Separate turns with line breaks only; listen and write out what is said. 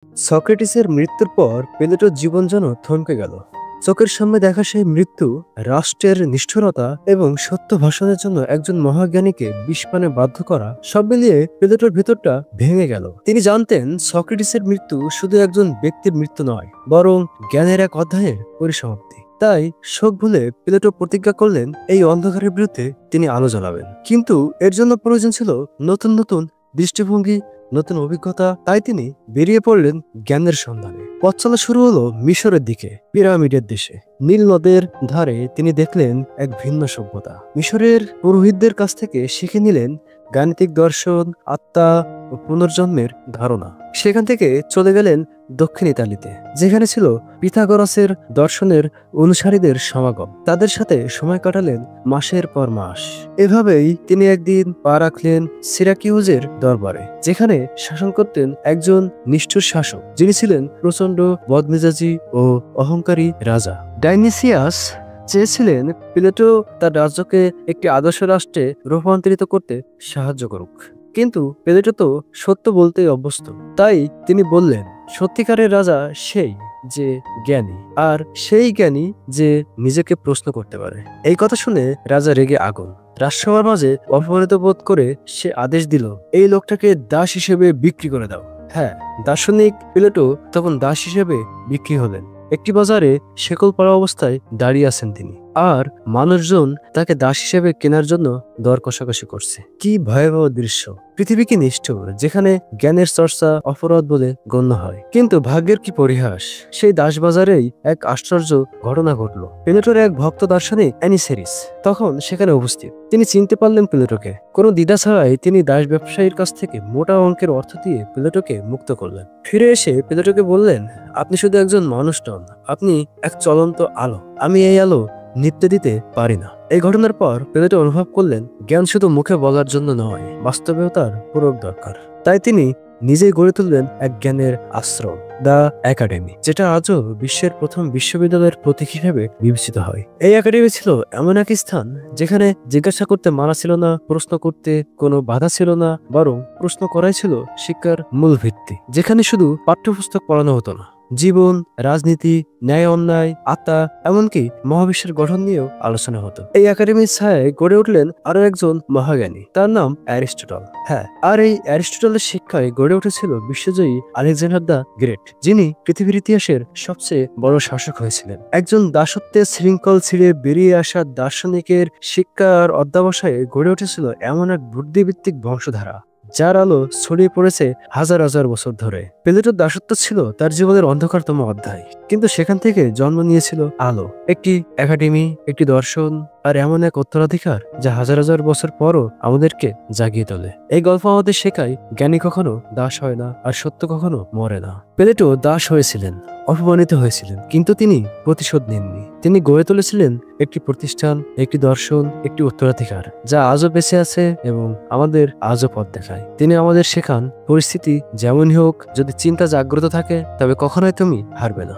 সক্রেটিসের মৃত্যুর পর প্লেটোর জীবন যেন থমকে গেল। চোখের সামনে দেখা সেই মৃত্যু রাষ্ট্রের নিষ্ঠুরতা এবং সত্য ভাষণের জন্য একজন মহাজ্ঞানীকে বিষপানে বাধ্য করা, সব মিলিয়ে প্লেটোর ভিতরটা ভেঙে গেল। তিনি জানতেন সক্রেটিসের মৃত্যু শুধু একজন ব্যক্তির মৃত্যু নয়, বরং জ্ঞানের এক অধ্যায়ের পরিসমাপ্তি। তাই শোক ভুলে প্লেটো প্রতিজ্ঞা করলেন এই অন্ধকারের বিরুদ্ধে তিনি আলো জ্বালাবেন। কিন্তু এর জন্য প্রয়োজন ছিল নতুন নতুন দৃষ্টিভঙ্গি, নতুন অভিজ্ঞতা। তাই তিনি বেরিয়ে পড়লেন জ্ঞানের সন্ধানে। পথ চলা শুরু হলো মিশরের দিকে, পিরামিডের দেশে। নীল নদের ধারে তিনি দেখলেন এক ভিন্ন সভ্যতা। মিশরের পুরোহিতদের কাছ থেকে শিখে নিলেন গাণিতিক দর্শন, আত্মা ও পুনর্জন্মের ধারণা। সেখান থেকে চলে গেলেন দক্ষিণ ইতালিতে, যেখানে ছিল পিথাগোরাসের দর্শনের অনুসারীদের সমাগম। তাদের সাথে সময় কাটালেন মাসের পর মাস। এভাবেই তিনি একদিন পা রাখলেন সিরাকিউজের দরবারে, যেখানে শাসন করতেন একজন নিষ্ঠুর শাসক, যিনি ছিলেন প্রচন্ড বদমেজাজি ও অহংকারী রাজা। ডাইনিসিয়াস চেয়েছিলেন প্লেটো তার রাজ্যকে একটি আদর্শ রাষ্ট্রে রূপান্তরিত করতে সাহায্য করুক। কিন্তু প্লেটো তো সত্য বলতেই অভ্যস্ত। তাই তিনি বললেন, সত্যিকারের রাজা সেই যে জ্ঞানী, আর সেই জ্ঞানী যে নিজেকে প্রশ্ন করতে পারে। এই কথা শুনে রাজা রেগে আগুন। রাজসভার মাঝে অপমানিত বোধ করে সে আদেশ দিল, এই লোকটাকে দাস হিসেবে বিক্রি করে দাও। হ্যাঁ, দার্শনিক প্লেটো তখন দাস হিসেবে বিক্রি হলেন। একটি বাজারে শেকল পড়া অবস্থায় দাঁড়িয়ে আছেন তিনি, আর মানুষজন তাকে দাস হিসেবে কেনার জন্য দর কষাকষি করছে। কি ভয়াবহ দৃশ্য! পৃথিবী কি নিষ্ঠুর, যেখানে জ্ঞানের চর্চা অপরাধ বলে গণ্য হয়। কিন্তু ভাগ্যের কি পরিহাস, সেই দাস বাজারেই এক আশ্চর্য ঘটনা ঘটল। প্লেটোর এক ভক্ত দার্শনিক অ্যানিসেরিস তখন সেখানে উপস্থিত। তিনি চিনতে পারলেন প্লেটোকে। কোনো দ্বিধা ছাড়াই তিনি দাস ব্যবসায়ীর কাছ থেকে মোটা অঙ্কের অর্থ দিয়ে প্লেটোকে মুক্ত করলেন। ফিরে এসে প্লেটোকে বললেন, আপনি শুধু একজন মানুষ নন, আপনি এক চলন্ত আলো। আমি এই আলো নিত্যে দিতে পারি না। এই ঘটনার পর প্লেটো অনুভব করলেন, জ্ঞান শুধু মুখে বলার জন্য নয়, বাস্তবেও তার পূরক দরকার। তাই তিনি নিজেই গড়ে তুললেন এক জ্ঞানের আশ্রম, দ্য একাডেমি, যেটা আজও বিশ্বের প্রথম বিশ্ববিদ্যালয়ের প্রতীক হিসেবে বিবেচিত হয়। এই একাডেমি ছিল এমন এক স্থান যেখানে জিজ্ঞাসা করতে মানা ছিল না, প্রশ্ন করতে কোনো বাধা ছিল না, বরং প্রশ্ন করাই ছিল শিক্ষার মূল ভিত্তি। যেখানে শুধু পাঠ্যপুস্তক পড়ানো হতো না, জীবন, রাজনীতি, ন্যায় অন্যায়, আত্মা, এমনকি মহাবিশ্বের গঠন নিয়েও আলোচনা হতো। এই একাডেমির ছায়ায় গড়ে উঠলেন আরো একজন মহাজ্ঞানী, তার নাম অ্যারিস্টটল। হ্যাঁ, আর এই অ্যারিস্টটলের শিক্ষায় গড়ে উঠেছিল বিশ্বজয়ী আলেকজান্ডার দ্য গ্রেট, যিনি পৃথিবীর ইতিহাসের সবচেয়ে বড় শাসক হয়েছিলেন। একজন দাসত্বের শৃঙ্খল ছিঁড়ে বেরিয়ে আসা দার্শনিকের শিক্ষার অধ্যবসায়ে গড়ে উঠেছিল এমন এক বুদ্ধিভিত্তিক বংশধারা, যার আলো ছড়িয়ে পড়েছে হাজার হাজার বছর ধরে। প্লেটোর দাসত্ব ছিল তার জীবনের অন্ধকারতম অধ্যায়, কিন্তু সেখান থেকে জন্ম নিয়েছিল আলো, একটি একাডেমি, একটি দর্শন, আর এমন এক উত্তরাধিকার যা হাজার হাজার বছর পরও আমাদেরকে জাগিয়ে তোলে। এই গল্প আমাদের শেখায়, জ্ঞানী কখনো দাস হয় না, আর সত্য কখনো মরে না। প্লেটো দাস হয়েছিলেন, অপমানিত হয়েছিলেন, কিন্তু তিনি প্রতিশোধ নেননি। তিনি গড়ে তুলেছিলেন একটি প্রতিষ্ঠান, একটি দর্শন, একটি উত্তরাধিকার, যা আজও বেঁচে আছে এবং আমাদের আজও পথ দেখায়। তিনি আমাদের শেখান, পরিস্থিতি যেমনই হোক, যদি চিন্তা জাগ্রত থাকে তবে কখনোই তুমি হারবে না।